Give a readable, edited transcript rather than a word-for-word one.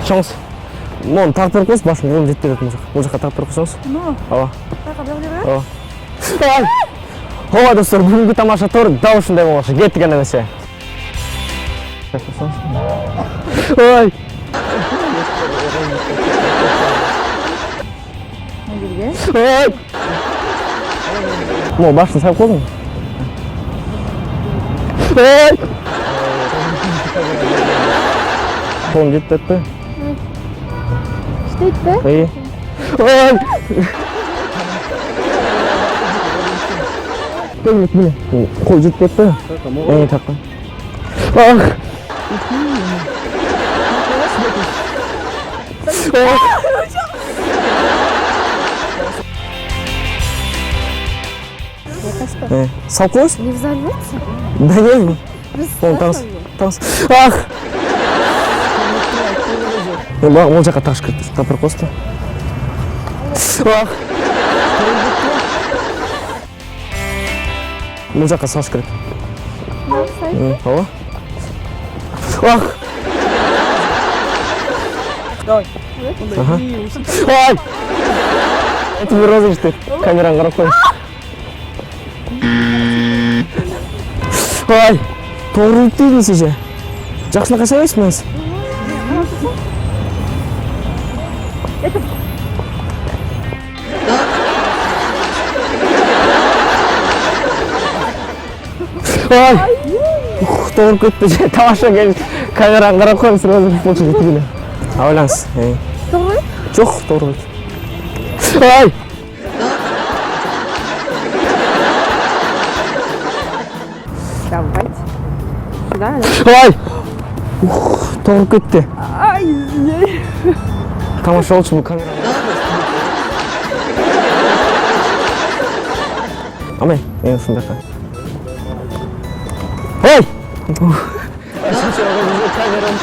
шығыңыз. Мұны тағып қойыңыз, басын қолын жетпей жатыр бұл жаққа тағып қойсаңыз. Ава. Ава. Ова, достар, бүгінгі тамаша тур дәл осындай болмақшы. Кеттік ендеше. Ой. Ой. Мо, башын салып қойдың. Ой. Қолым жетпеді. Жетпейді бе? Ой. Ой. Міне, қол жетпеді. Таққа. Ах. Салып қойыңыз? Не взорвется? Да нет. Он там. Ах! Ол жаққа тағыш кірді. Тапыр қосты. Ах! Бұл жаққа салыш керек. Ала? Ах! Ай! Это бір розыгрыш. Камераға қарап қойыңыз. Ай! Тоғыр өтпейді сізже. Жақсына қасайбайсың мәз? Ай! Тоғыр көтті. Тамаша келіп камераға қарап қойыңыз. Розыгрыш болшы жетігілі. Ойлаңыз. Тоғыр? Жоқ, тоғыр өтті. Ай! Давайте. Сюда, да? Ай! Тоғыр көтті. Ай, ей. Тамаша болшы бұл камераға. Амай, ең сындаққа. Ой! Камерам.